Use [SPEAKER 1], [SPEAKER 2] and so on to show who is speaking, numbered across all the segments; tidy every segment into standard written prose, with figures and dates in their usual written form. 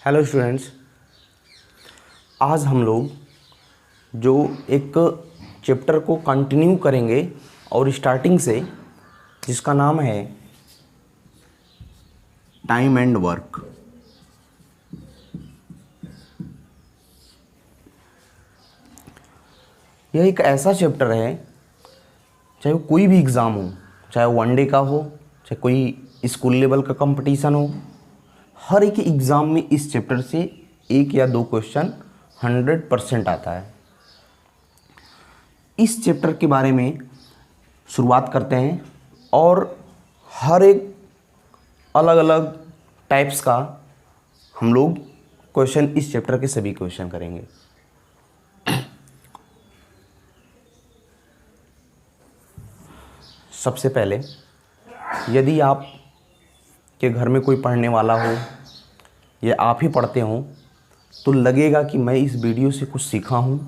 [SPEAKER 1] Hello students, आज हम लोग जो एक चैप्टर को कंटिन्यू करेंगे और स्टार्टिंग से, जिसका नाम है टाइम एंड वर्क। यह एक ऐसा चैप्टर है, चाहे वो कोई भी एग्ज़ाम हो, चाहे वन डे का हो, चाहे कोई स्कूल लेवल का कंपटीशन हो, हर एक एग्ज़ाम में इस चैप्टर से एक या दो क्वेश्चन 100% आता है। इस चैप्टर के बारे में शुरुआत करते हैं और हर एक अलग अलग टाइप्स का हम लोग क्वेश्चन इस चैप्टर के सभी क्वेश्चन करेंगे। सबसे पहले, यदि आप के घर में कोई पढ़ने वाला हो या आप ही पढ़ते हो तो लगेगा कि मैं इस वीडियो से कुछ सीखा हूँ,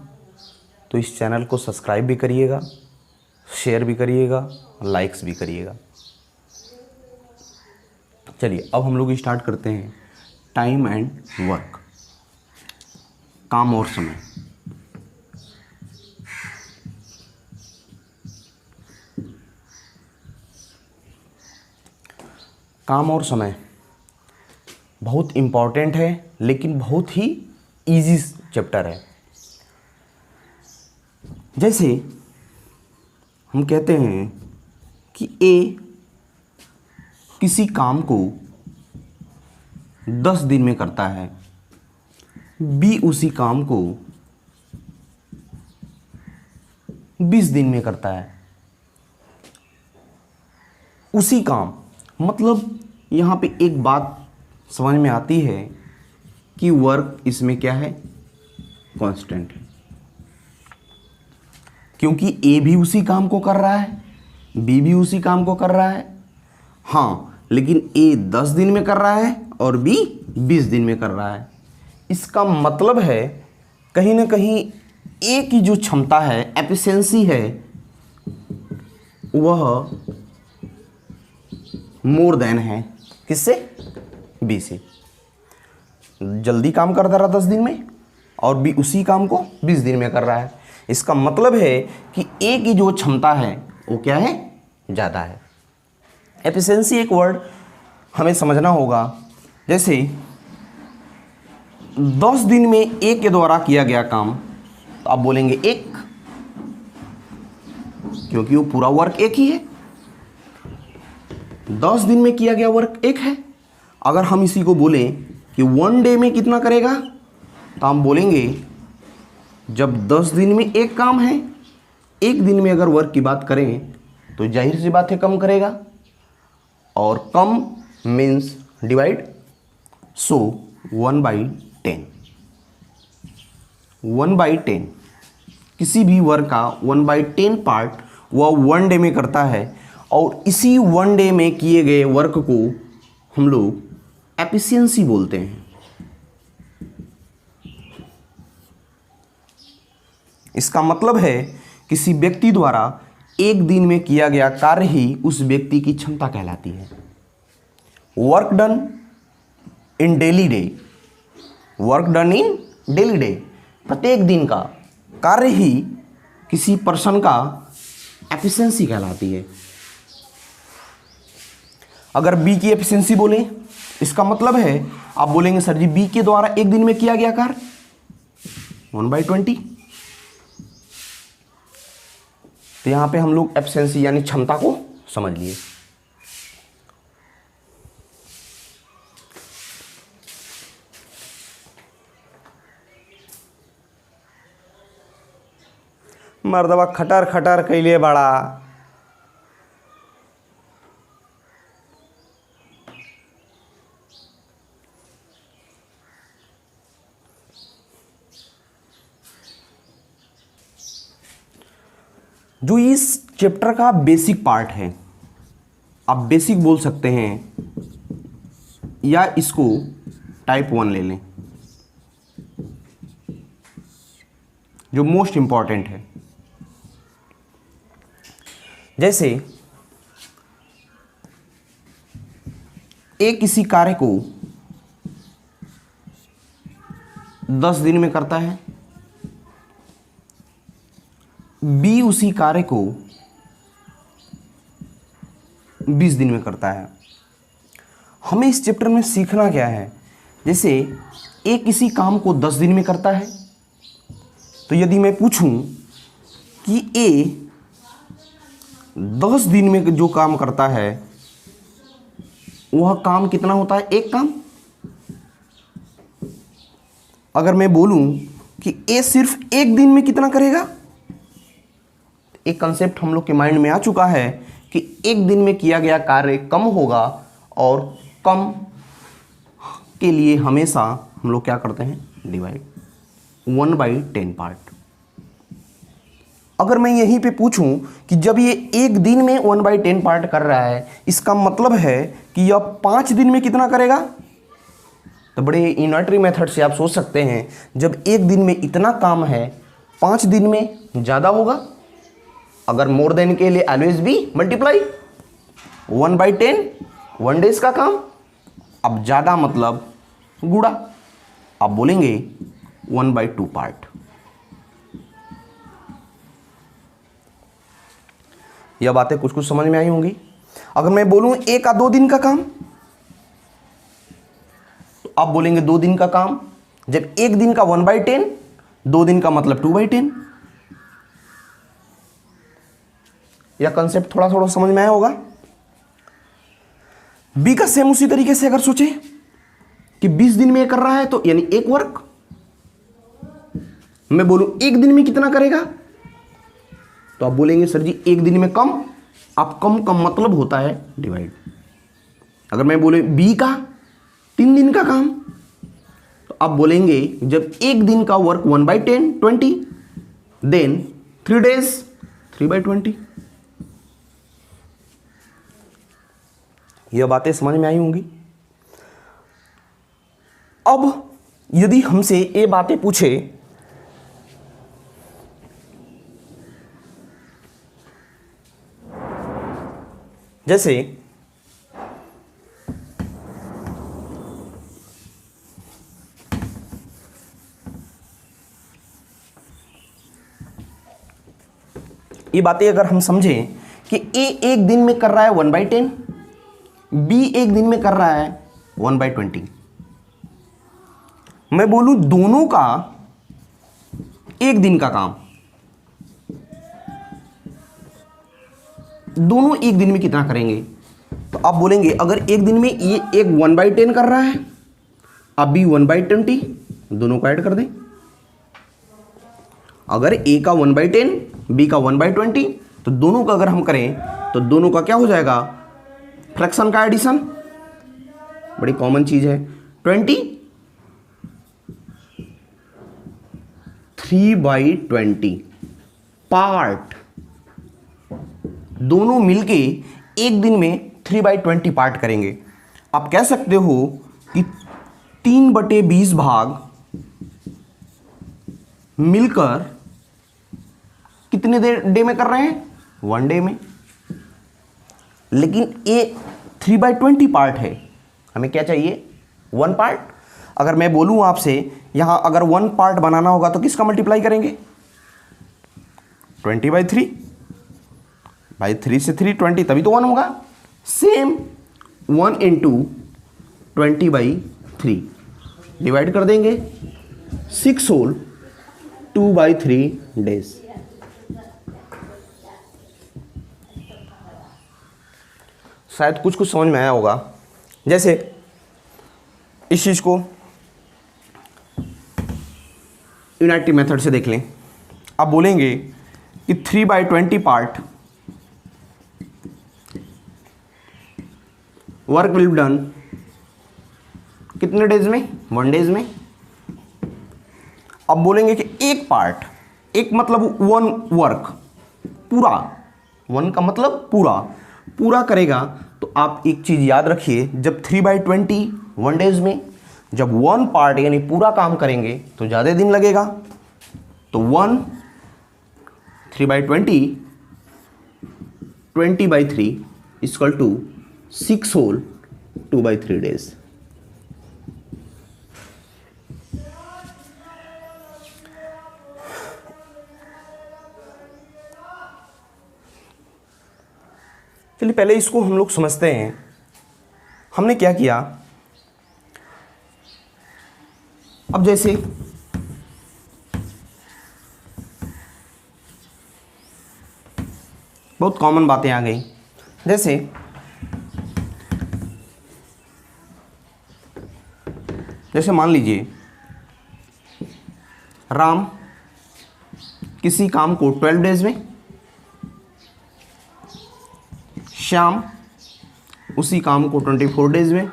[SPEAKER 1] तो इस चैनल को सब्सक्राइब भी करिएगा, शेयर भी करिएगा, लाइक्स भी करिएगा। चलिए अब हम लोग स्टार्ट करते हैं। टाइम एंड वर्क, काम और समय। काम और समय बहुत इम्पॉर्टेंट है, लेकिन बहुत ही इजी चैप्टर है। जैसे हम कहते हैं कि ए किसी काम को 10 दिन में करता है, बी उसी काम को 20 दिन में करता है। उसी काम मतलब यहाँ पे एक बात समझ में आती है कि वर्क इसमें क्या है, कांस्टेंट है, क्योंकि ए भी उसी काम को कर रहा है, बी भी उसी काम को कर रहा है। हाँ, लेकिन ए 10 दिन में कर रहा है और बी 20 दिन में कर रहा है। इसका मतलब है कहीं ना कहीं ए की जो क्षमता है, एफिशिएंसी है, वह मोर देन है किससे, बी से। जल्दी काम करता रहा 10 दिन में और बी उसी काम को 20 दिन में कर रहा है। इसका मतलब है कि ए की जो क्षमता है वो क्या है, ज़्यादा है। एफिशिएंसी एक वर्ड हमें समझना होगा। जैसे 10 दिन में ए के द्वारा किया गया काम, तो आप बोलेंगे एक, क्योंकि वो पूरा वर्क एक ही है। 10 दिन में किया गया वर्क एक है। अगर हम इसी को बोलें कि 1 डे में कितना करेगा, तो हम बोलेंगे जब 10 दिन में एक काम है, एक दिन में अगर वर्क की बात करें तो जाहिर सी बात है कम करेगा, और कम मीन्स डिवाइड। सो 1/10, 1/10 किसी भी वर्क का 1/10 पार्ट वह 1 डे में करता है, और इसी 1 डे में किए गए वर्क को हम लोग एफिशिएंसी बोलते हैं। इसका मतलब है किसी व्यक्ति द्वारा एक दिन में किया गया कार्य ही उस व्यक्ति की क्षमता कहलाती है। Work done in daily day, work done in daily day, प्रत्येक दिन का कार्य ही किसी पर्सन का एफिशिएंसी कहलाती है। अगर बी की एफिशिएंसी बोले, इसका मतलब है आप बोलेंगे सर जी बी के द्वारा एक दिन में किया गया कार्य 1/20। तो यहां पे हम लोग एफिशिएंसी यानी क्षमता को समझ लिए। मर्दवा खटर खटर कैले बड़ा। जो इस चैप्टर का बेसिक पार्ट है, आप बेसिक बोल सकते हैं या इसको टाइप 1 ले लें, जो मोस्ट इंपॉर्टेंट है। जैसे ए किसी कार्य को 10 दिन में करता है, बी उसी कार्य को 20 दिन में करता है। हमें इस चैप्टर में सीखना क्या है? जैसे ए किसी काम को 10 दिन में करता है, तो यदि मैं पूछूं कि ए 10 दिन में जो काम करता है वह काम कितना होता है? एक काम। अगर मैं बोलूं कि ए सिर्फ एक दिन में कितना करेगा, एक कंसेप्ट हम लोग के माइंड में आ चुका है कि एक दिन में किया गया कार्य कम होगा, और कम के लिए हमेशा हम लोग क्या करते हैं? Divide 1/10 part. अगर मैं यहीं पे पूछूं कि जब ये एक दिन में 1/10 पार्ट कर रहा है, इसका मतलब है कि यह 5 दिन में कितना करेगा? तो बड़े यूनिटरी मेथड से आप सोच सकते हैं, जब एक दिन में इतना काम है, 5 दिन में ज़्यादा होगा। अगर मोर देन के लिए ऑलवेज बी मल्टीप्लाई 1/10, 1 डेज का काम। अब ज़्यादा मतलब गुड़ा, आप बोलेंगे 1/2 पार्ट। यह बातें कुछ कुछ समझ में आई होंगी। अगर मैं बोलूं 1 या 2 दिन का काम, तो आप बोलेंगे 2 दिन का काम। जब एक दिन का 1/10, 2 दिन का मतलब 2/10। यह कंसेप्ट थोड़ा थोड़ा समझ में आया होगा। बी का सेम उसी तरीके से अगर सोचे कि 20 दिन में ये कर रहा है, तो यानी एक वर्क। मैं बोलूं एक दिन में कितना करेगा, तो आप बोलेंगे सर जी एक दिन में कम। आप कम मतलब होता है डिवाइड। अगर मैं बोले बी का 3 दिन का काम, तो आप बोलेंगे जब एक दिन का वर्क 1/10 20, देन 3 डेज 3/20। यह बातें समझ में आई होंगी। अब यदि हमसे ये बातें पूछे जैसे ये बातें अगर हम समझें कि ए एक दिन में कर रहा है 1/10, बी एक दिन में कर रहा है 1/20, मैं बोलूं दोनों का एक दिन का काम, दोनों एक दिन में कितना करेंगे? तो आप बोलेंगे अगर एक दिन में ये एक 1/10 कर रहा है, अब बी 1/20, दोनों को ऐड कर दें। अगर ए का 1/10, बी का 1/20, तो दोनों का अगर हम करें तो दोनों का क्या हो जाएगा? फ्रैक्शन का एडिशन। बड़ी कॉमन चीज है। 20 3/20 पार्ट, दोनों मिलके एक दिन में 3/20 पार्ट करेंगे। आप कह सकते हो कि 3/20 भाग मिलकर कितने डे में कर रहे हैं? 1 डे में। लेकिन ये 3/20 पार्ट है, हमें क्या चाहिए? 1 पार्ट। अगर मैं बोलूं आपसे यहां अगर 1 पार्ट बनाना होगा तो किसका मल्टीप्लाई करेंगे? 20/3, भाई 3 से 3 20, तभी तो 1 होगा। सेम 1 × 20/3 डिवाइड कर देंगे 6 होल 2/3 डेज। शायद कुछ कुछ समझ में आया होगा। जैसे इस चीज को यूनाइटिव मेथड से देख लें। आप बोलेंगे कि 3/20 part work will be done कितने डेज में? 1 डेज में। अब बोलेंगे कि एक पार्ट, एक मतलब 1 वर्क पूरा, 1 का मतलब पूरा करेगा। तो आप एक चीज याद रखिए, जब 3/20 1 डेज में, जब 1 पार्ट यानी पूरा काम करेंगे तो ज़्यादा दिन लगेगा। तो 1 3/20 20/3 इक्वल टू 6 होल 2/3 डेज। चलिए पहले इसको हम लोग समझते हैं। हमने क्या किया, अब जैसे बहुत कॉमन बातें आ गई, जैसे मान लीजिए राम किसी काम को 12 डेज में, श्याम उसी काम को 24 डेज में।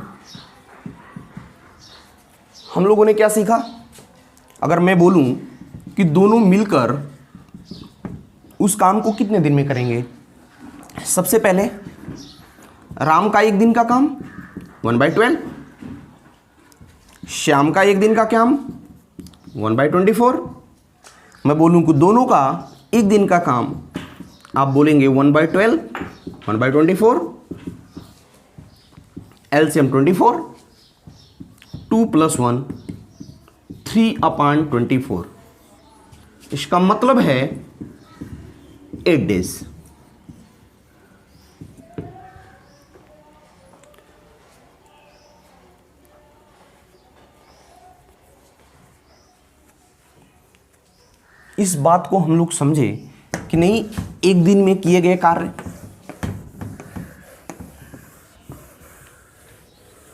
[SPEAKER 1] हम लोगों ने क्या सीखा, अगर मैं बोलूं कि दोनों मिलकर उस काम को कितने दिन में करेंगे, सबसे पहले राम का एक दिन का काम 1/12, श्याम का एक दिन का काम 1/24। मैं बोलूं कि दोनों का एक दिन का काम, आप बोलेंगे 1/12, 1/24, LCM 24, 2 + 1 3/24। इसका मतलब है 8 डेज। इस बात को हम लोग समझे कि नहीं, एक दिन में किए गए कार्य।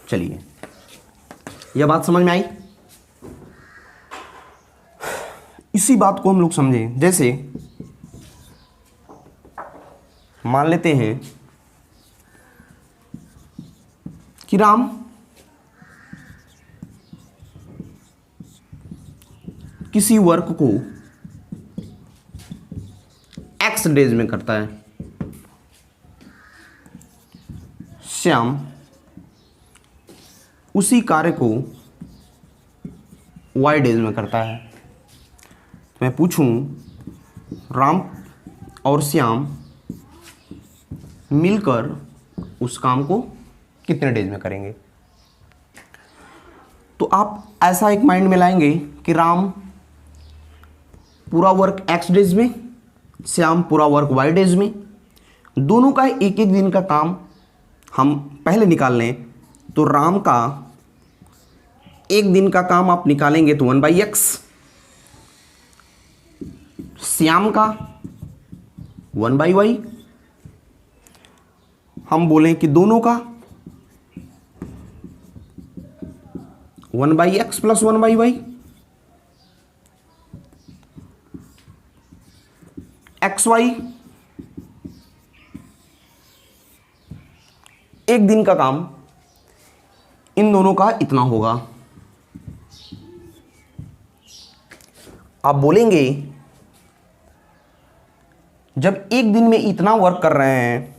[SPEAKER 1] चलिए यह बात समझ में आई। इसी बात को हम लोग समझे, जैसे मान लेते हैं कि राम किसी वर्क को X डेज में करता है, श्याम उसी कार्य को Y डेज में करता है। तो मैं पूछूं राम और श्याम मिलकर उस काम को कितने डेज में करेंगे, तो आप ऐसा एक माइंड में लाएंगे कि राम पूरा वर्क X डेज में, श्याम पूरा वर्क Y डेज में। दोनों का एक एक दिन का काम हम पहले निकाल लें, तो राम का एक दिन का काम आप निकालेंगे तो 1/X, श्याम का 1/Y। हम बोलें कि दोनों का 1/X + 1/Y। XY एक दिन का काम इन दोनों का इतना होगा। आप बोलेंगे जब एक दिन में इतना वर्क कर रहे हैं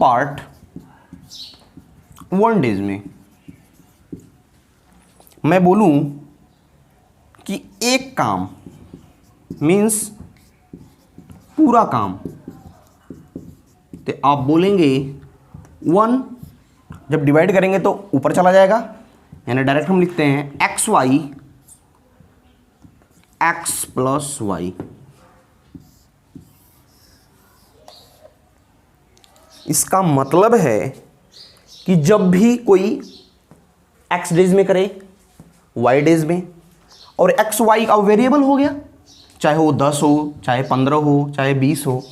[SPEAKER 1] पार्ट 1 डेज में, मैं बोलूं कि एक काम मीन्स पूरा काम, तो आप बोलेंगे 1, जब डिवाइड करेंगे तो ऊपर चला जाएगा, यानी डायरेक्ट हम लिखते हैं XY X + Y। इसका मतलब है कि जब भी कोई X डेज में करे, Y डेज में, और XY का वेरिएबल हो गया, चाहे वो 10 हो, चाहे 15 हो, चाहे 20 हो।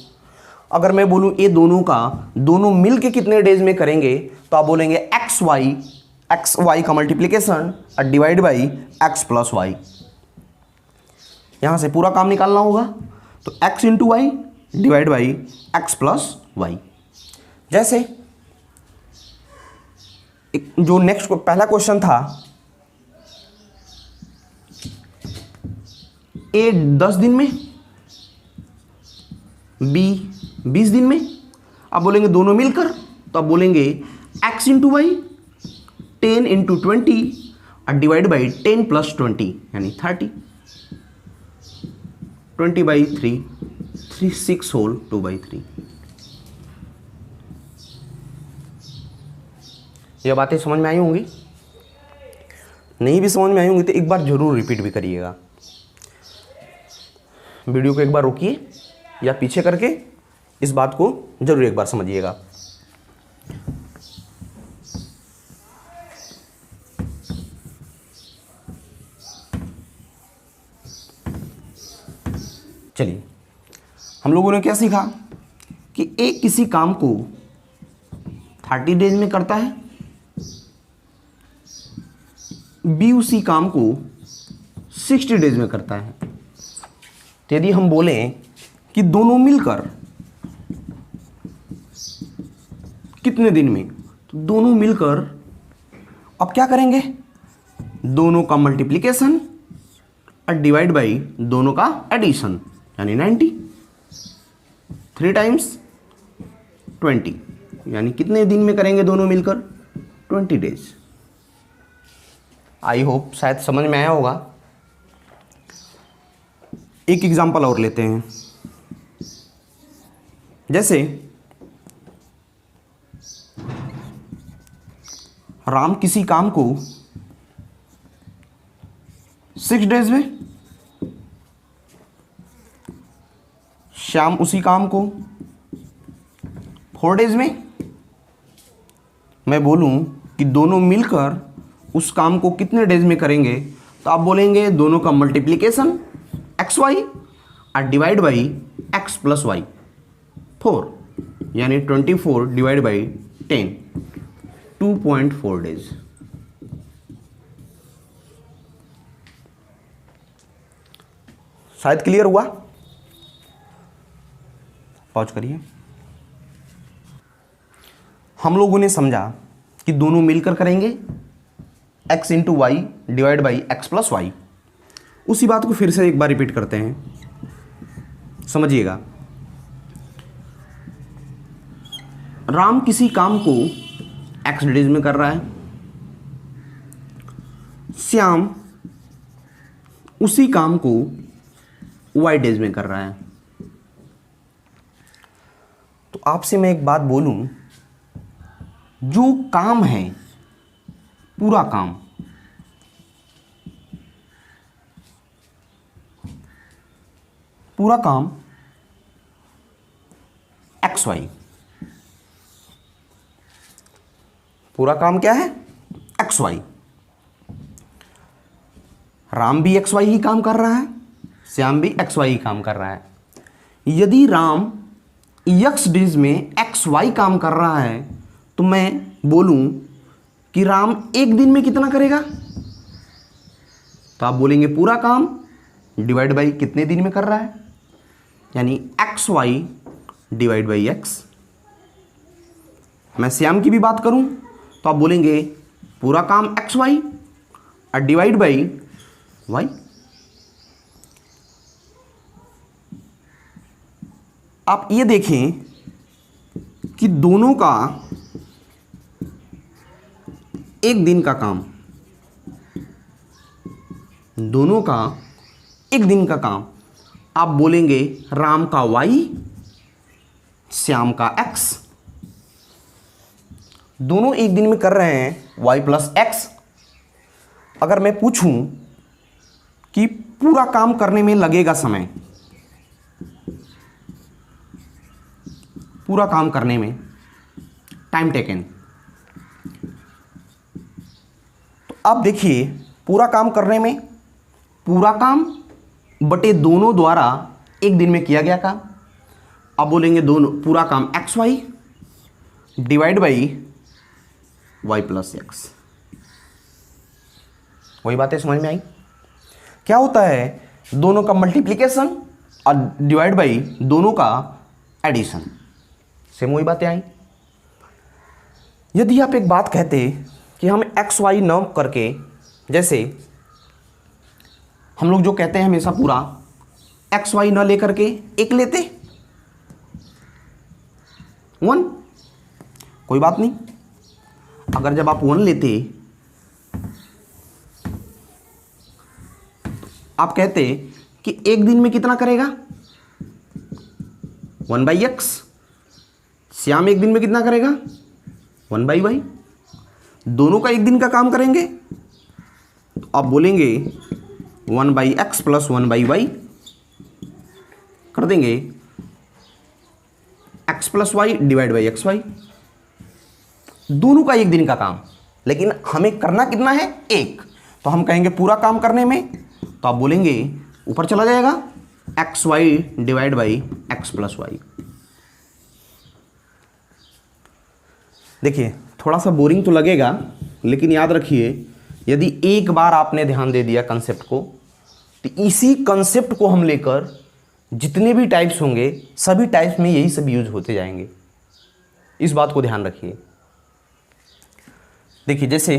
[SPEAKER 1] अगर मैं बोलूं ये दोनों मिल के कितने डेज में करेंगे, तो आप बोलेंगे XY का मल्टीप्लिकेशन और डिवाइड बाई X + Y। यहां से पूरा काम निकालना होगा, तो X × Y divide by X + Y। जैसे जो नेक्स्ट पहला क्वेश्चन था, A 10 दिन में, B 20 दिन में। आप बोलेंगे दोनों मिलकर, तो आप बोलेंगे X × Y 10 × 20 और डिवाइड बाई 10 + 20 यानी 30, 20/3 6 होल 2/3। यह बातें समझ में आई होंगी। नहीं भी समझ में आई होंगी तो एक बार ज़रूर रिपीट भी करिएगा। वीडियो को एक बार रोकिए या पीछे करके इस बात को जरूर एक बार समझिएगा। चलिए, हम लोगों ने क्या सीखा कि ए किसी काम को 30 डेज में करता है, बी उसी काम को 60 डेज में करता है। तो यदि हम बोलें कि दोनों मिलकर कितने दिन में, तो दोनों मिलकर अब क्या करेंगे, दोनों का मल्टीप्लिकेशन और डिवाइड बाई दोनों का एडिशन, यानी 90, 3 टाइम्स 20, यानी कितने दिन में करेंगे दोनों मिलकर, 20 डेज। आई होप शायद समझ में आया होगा। एक एग्जांपल और लेते हैं। जैसे राम किसी काम को 6 डेज में, श्याम उसी काम को 4 डेज में। मैं बोलूं कि दोनों मिलकर उस काम को कितने डेज में करेंगे, तो आप बोलेंगे दोनों का मल्टीप्लिकेशन एक्स वाई और divide by x plus y 4, यानी 24 डिवाइड बाई 10, 2.4 डेज। शायद क्लियर हुआ। पॉज करिए। हम लोगों ने समझा कि दोनों मिलकर करेंगे x into y divide by x plus y. उसी बात को फिर से एक बार रिपीट करते हैं, समझिएगा। राम किसी काम को x डेज में कर रहा है, श्याम उसी काम को y डेज में कर रहा है। तो आपसे मैं एक बात बोलूं, जो काम है पूरा काम एक्स वाई, पूरा काम क्या है, एक्स वाई। राम भी एक्स वाई ही काम कर रहा है, श्याम भी एक्स वाई ही काम कर रहा है। यदि राम एक्स डेज में एक्स वाई काम कर रहा है, तो मैं बोलूं कि राम एक दिन में कितना करेगा, तो आप बोलेंगे पूरा काम डिवाइड बाई कितने दिन में कर रहा है, यानी x Y divide by x. मैं श्याम की भी बात करूं तो आप बोलेंगे पूरा काम एक्स वाई और डिवाइड बाई वाई। आप ये देखें कि दोनों का एक दिन का काम, दोनों का एक दिन का काम, आप बोलेंगे राम का वाई, श्याम का एक्स। दोनों एक दिन में कर रहे हैं वाई प्लस एक्स। अगर मैं पूछूं कि पूरा काम करने में लगेगा समय, पूरा काम करने में टाइम टेकन, तो आप देखिए पूरा काम करने में पूरा काम बटे दोनों द्वारा एक दिन में किया गया काम। आप बोलेंगे दोनों पूरा काम x Y divide by y plus x. वही बातें समझ में आई। क्या होता है, दोनों का मल्टीप्लिकेशन और डिवाइड बाई दोनों का एडिशन, सेम वही बातें आई। यदि आप एक बात कहते कि हम एक्स वाई न करके, जैसे हम लोग जो कहते हैं हमेशा पूरा एक्स वाई न लेकर के एक लेते 1, कोई बात नहीं। अगर जब आप 1 लेते, आप कहते कि एक दिन में कितना करेगा 1 बाई एक्स, श्याम एक दिन में कितना करेगा 1 बाई वाई। दोनों का एक दिन का काम करेंगे तो आप बोलेंगे 1/x प्लस 1/y कर देंगे x plus y divide by x y. दोनों का एक दिन का काम, लेकिन हमें करना कितना है? एक। तो हम कहेंगे पूरा काम करने में, तो आप बोलेंगे ऊपर चला जाएगा x Y divide by x plus y. देखिए थोड़ा सा बोरिंग तो लगेगा, लेकिन याद रखिए यदि एक बार आपने ध्यान दे दिया कंसेप्ट को, तो इसी कंसेप्ट को हम लेकर जितने भी टाइप्स होंगे सभी टाइप्स में यही सब यूज होते जाएंगे। इस बात को ध्यान रखिए। देखिए जैसे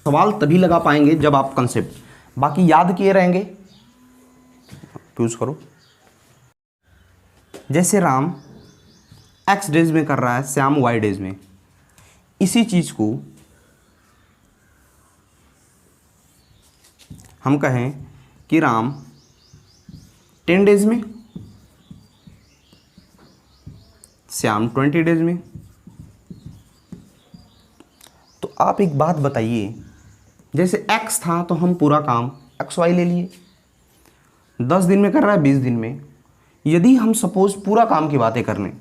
[SPEAKER 1] सवाल तभी लगा पाएंगे जब आप कंसेप्ट बाकी याद किए रहेंगे। यूज करो। जैसे राम एक्स डेज में कर रहा है, श्याम वाई डेज में। इसी चीज को हम कहें कि राम 10 डेज में, श्याम 20 डेज में। तो आप एक बात बताइए, जैसे x था तो हम पूरा काम एक्स वाई ले लिए, 10 दिन में कर रहा है 20 दिन में। यदि हम सपोज पूरा काम की बातें कर लें,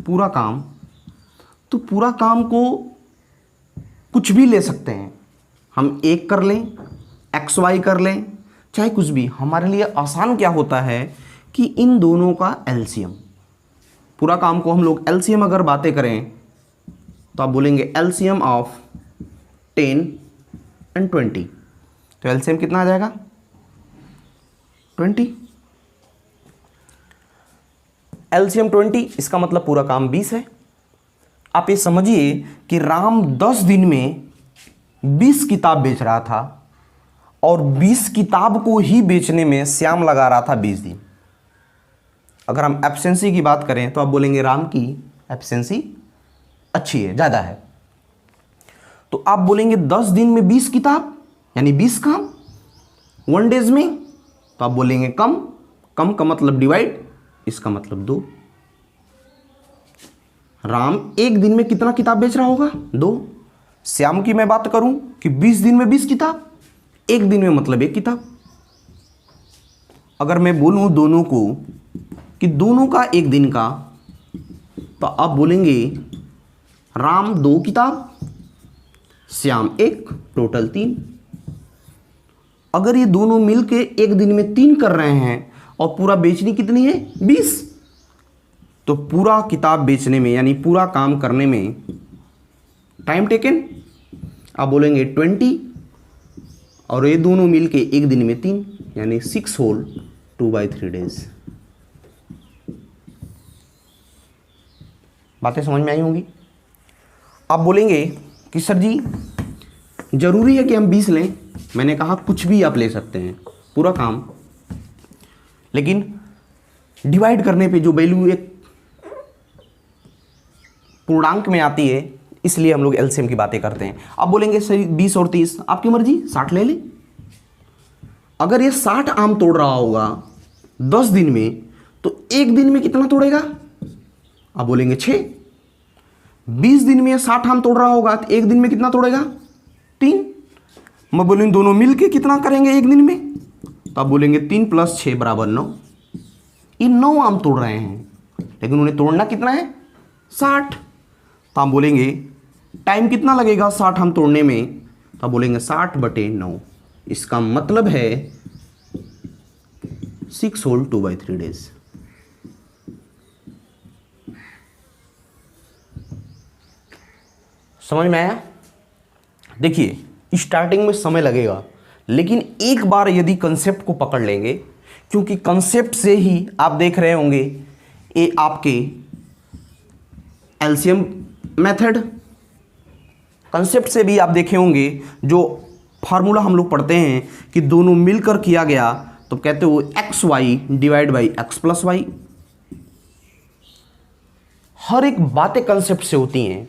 [SPEAKER 1] पूरा काम, तो पूरा काम को कुछ भी ले सकते हैं हम, एक कर लें, एक्स वाई कर लें, चाहे कुछ भी। हमारे लिए आसान क्या होता है कि इन दोनों का एलसीएम, पूरा काम को हम लोग एलसीएम अगर बातें करें तो आप बोलेंगे एलसीएम ऑफ 10 एंड 20। तो एलसीएम कितना आ जाएगा? 20। एलसीएम 20, इसका मतलब पूरा काम 20 है। आप ये समझिए कि राम 10 दिन में 20 किताब बेच रहा था और 20 किताब को ही बेचने में श्याम लगा रहा था 20 दिन। अगर हम एफिशिएंसी की बात करें तो आप बोलेंगे राम की एफिशिएंसी अच्छी है, ज़्यादा है। तो आप बोलेंगे 10 दिन में 20 किताब यानी 20 काम 1 डेज में, तो आप बोलेंगे कम। कम का मतलब डिवाइड, इसका मतलब 2। राम एक दिन में कितना किताब बेच रहा होगा? 2। श्याम की मैं बात करूं कि 20 दिन में 20 किताब, एक दिन में मतलब 1 किताब। अगर मैं बोलूं दोनों को कि दोनों का एक दिन का, तो आप बोलेंगे राम 2 किताब, श्याम 1, टोटल 3। अगर ये दोनों मिलके एक दिन में 3 कर रहे हैं और पूरा बेचनी कितनी है? 20। तो पूरा किताब बेचने में यानी पूरा काम करने में टाइम टेकन आप बोलेंगे 20, और ये दोनों मिलके एक दिन में 3 यानी 6 होल 2/3 डेज। बातें समझ में आई होंगी। आप बोलेंगे कि सर जी जरूरी है कि हम 20 लें? मैंने कहा कुछ भी आप ले सकते हैं पूरा काम, लेकिन डिवाइड करने पे जो वैल्यू एक पूर्णांक में आती है, इसलिए हम लोग एलसीएम की बातें करते हैं। आप बोलेंगे सही 20 और 30 आपकी मर्जी, 60 ले लें। अगर ये 60 आम तोड़ रहा होगा 10 दिन में, तो एक दिन में कितना तोड़ेगा? आप बोलेंगे 6। 20 दिन में 60 आम तोड़ रहा होगा तो एक दिन में कितना तोड़ेगा? 3। मैं बोलूँगी दोनों मिलके कितना करेंगे एक दिन में? तो आप बोलेंगे 3 + 6 = 9। ये 9 आम तोड़ रहे हैं, लेकिन उन्हें तोड़ना कितना है? 60। तो आप बोलेंगे टाइम कितना लगेगा 60 आम तोड़ने में? तो आप बोलेंगे 60/9। इसका मतलब है 6 होल 2/3 डेज। समझ में आया? देखिए स्टार्टिंग में समय लगेगा, लेकिन एक बार यदि कंसेप्ट को पकड़ लेंगे, क्योंकि कंसेप्ट से ही आप देख रहे होंगे ये आपके एलसीएम मेथड, कंसेप्ट से भी आप देखे होंगे जो फार्मूला हम लोग पढ़ते हैं कि दोनों मिलकर किया गया तो कहते हो X Y divide by x plus Y. हर एक बातें कंसेप्ट से होती हैं,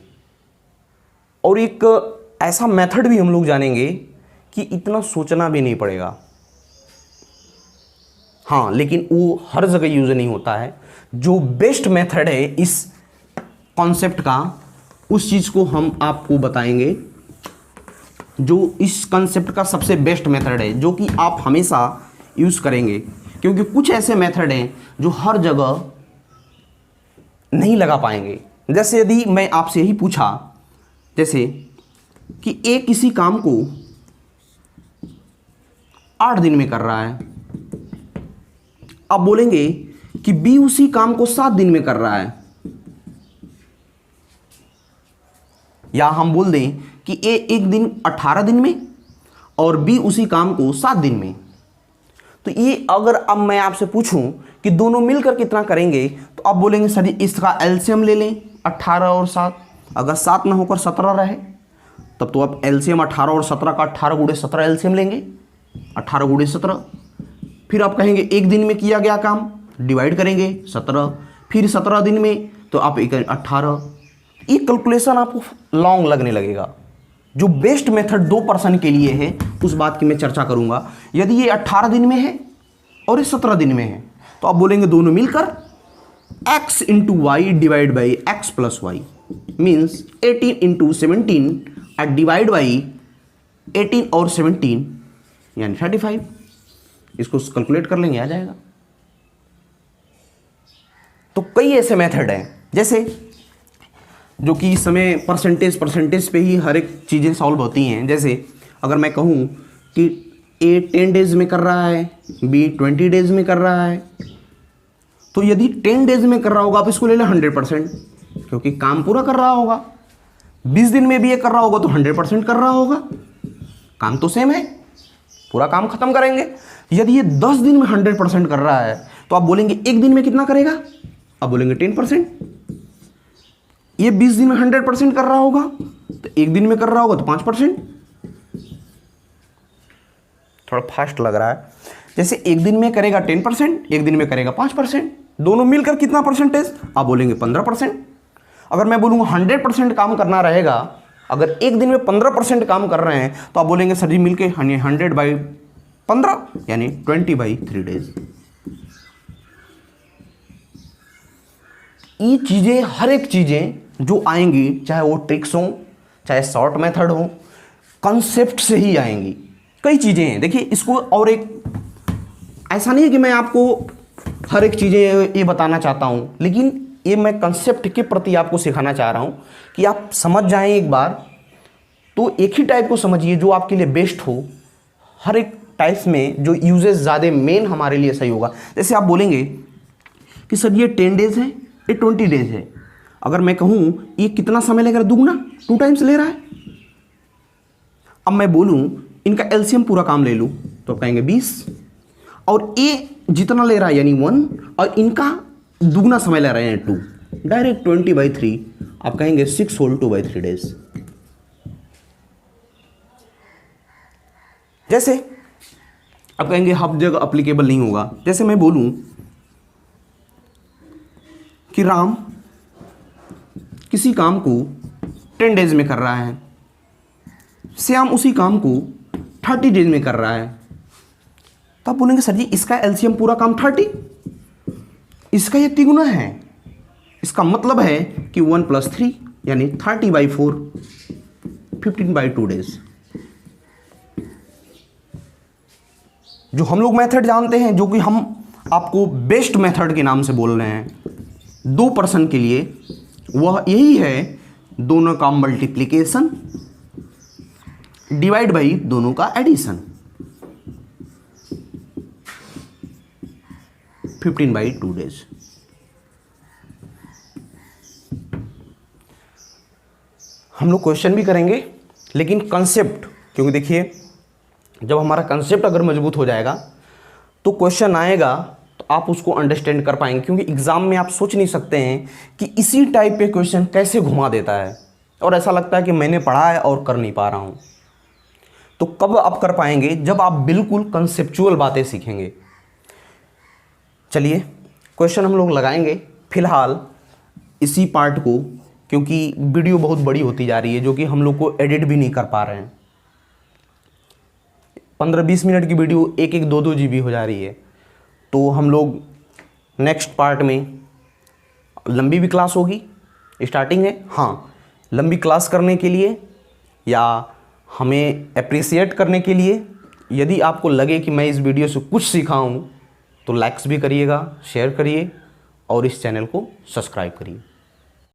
[SPEAKER 1] और एक ऐसा मेथड भी हम लोग जानेंगे कि इतना सोचना भी नहीं पड़ेगा। हाँ, लेकिन वो हर जगह यूज नहीं होता है। जो बेस्ट मेथड है इस कॉन्सेप्ट का, उस चीज़ को हम आपको बताएंगे जो इस कॉन्सेप्ट का सबसे बेस्ट मेथड है, जो कि आप हमेशा यूज़ करेंगे, क्योंकि कुछ ऐसे मेथड हैं जो हर जगह नहीं लगा पाएंगे। जैसे यदि मैं आपसे यही पूछा जैसे कि ए किसी काम को 8 दिन में कर रहा है, आप बोलेंगे कि बी उसी काम को 7 दिन में कर रहा है, या हम बोल दें कि ए एक दिन 18 दिन में और बी उसी काम को 7 दिन में। तो ये अगर अब मैं आपसे पूछूं कि दोनों मिलकर कितना करेंगे, तो आप बोलेंगे सर जी इसका एलसीएम ले लें 18 और 7। अगर 7 ना होकर 17 रहे तब तो आप एलसीएम 18 और 17 का 18 गुणे 17 एलसीएम लेंगे, 18 गुणे 17। फिर आप कहेंगे एक दिन में किया गया काम डिवाइड करेंगे 17, फिर 17 दिन में तो आप 18। ये कैलकुलेशन आपको लॉन्ग लगने लगेगा। जो बेस्ट मेथड 2% के लिए है उस बात की मैं चर्चा करूंगा। यदि ये 18 दिन में है और ये 17 दिन में है तो आप बोलेंगे दोनों मिलकर x into y divide by x plus y means 18 into 17 divide by 18 और 17 यानी 35। इसको कैलकुलेट कर लेंगे, आ जाएगा। तो कई ऐसे मेथड हैं जैसे जो कि इस समय परसेंटेज पे ही हर एक चीज़ें सॉल्व होती हैं। जैसे अगर मैं कहूँ कि ए 10 डेज में कर रहा है, बी 20 डेज में कर रहा है, तो यदि 10 डेज में कर रहा होगा आप इसको ले लें 100%, क्योंकि काम पूरा कर रहा होगा। 20 दिन में भी ये कर रहा होगा तो 100% कर रहा होगा, काम तो सेम है, पूरा काम खत्म करेंगे। यदि ये 10 दिन में 100% कर रहा है तो आप बोलेंगे एक दिन में कितना करेगा, आप बोलेंगे 10%। ये 20 दिन में 100% कर रहा होगा तो एक दिन में कर रहा होगा तो 5%। थोड़ा फास्ट लग रहा है। जैसे एक दिन में करेगा 10%, एक दिन में करेगा 5%, दोनों मिलकर कितना परसेंटेज, आप बोलेंगे 15%। अगर मैं बोलूँगा 100% काम करना रहेगा, अगर एक दिन में 15% काम कर रहे हैं तो आप बोलेंगे सर जी मिलके 100/15 यानी 20/3 डेज। ये चीज़ें, हर एक चीज़ें जो आएंगी, चाहे वो ट्रिक्स हो चाहे शॉर्ट मेथड हो, कॉन्सेप्ट से ही आएंगी। कई चीज़ें हैं, देखिए इसको, और एक ऐसा नहीं है कि मैं आपको हर एक चीज़ें ये बताना चाहता हूँ, लेकिन ये मैं कंसेप्ट के प्रति आपको सिखाना चाह रहा हूँ कि आप समझ जाएं एक बार। तो एक ही टाइप को समझिए जो आपके लिए बेस्ट हो, हर एक टाइप्स में जो यूजेस ज़्यादा मेन हमारे लिए सही होगा। जैसे आप बोलेंगे कि सर ये 10 डेज है, ये 20 डेज है, अगर मैं कहूँ ये कितना समय लेगा, दुगना 2 टाइम्स ले रहा है। अब मैं बोलूँ इनका एलसीएम पूरा काम ले लूँ तो आप कहेंगे 20, और ए जितना ले रहा है यानी 1, और इनका दुगना समय ले रहे हैं 2, डायरेक्ट 20/3, आप कहेंगे 6 होल 2/3 डेज। जैसे आप कहेंगे हर जगह अप्लीकेबल नहीं होगा। जैसे मैं बोलूं कि राम किसी काम को 10 डेज में कर रहा है, श्याम उसी काम को 30 डेज में कर रहा है, तो आप बोलेंगे सर जी इसका एलसीएम पूरा काम 30, इसका ये तिगुना है, इसका मतलब है कि 1 + 3 यानी 30/4 15/2 डेज। जो हम लोग मेथड जानते हैं, जो कि हम आपको बेस्ट मेथड के नाम से बोल रहे हैं 2% के लिए, वह यही है दोनों का मल्टीप्लिकेशन डिवाइड बाई दोनों का एडिशन 15/2 डेज। हम लोग क्वेश्चन भी करेंगे, लेकिन कंसेप्ट, क्योंकि देखिए जब हमारा कंसेप्ट अगर मजबूत हो जाएगा तो क्वेश्चन आएगा तो आप उसको अंडरस्टैंड कर पाएंगे। क्योंकि एग्जाम में आप सोच नहीं सकते हैं कि इसी टाइप पे क्वेश्चन कैसे घुमा देता है, और ऐसा लगता है कि मैंने पढ़ा है और कर नहीं पा रहा हूँ। तो कब आप कर पाएंगे, जब आप बिल्कुल कंसेप्चुअल बातें सीखेंगे। चलिए क्वेश्चन हम लोग लगाएंगे फिलहाल इसी पार्ट को, क्योंकि वीडियो बहुत बड़ी होती जा रही है, जो कि हम लोग को एडिट भी नहीं कर पा रहे हैं। 15-20 मिनट की वीडियो 1-1, 2-2 GB हो जा रही है। तो हम लोग नेक्स्ट पार्ट में, लंबी भी क्लास होगी स्टार्टिंग है। हाँ, लंबी क्लास करने के लिए या हमें अप्रिसिएट करने के लिए यदि आपको लगे कि मैं इस वीडियो से कुछ सीखा हूँ तो लाइक्स भी करिएगा, शेयर करिए और इस चैनल को सब्सक्राइब करिए।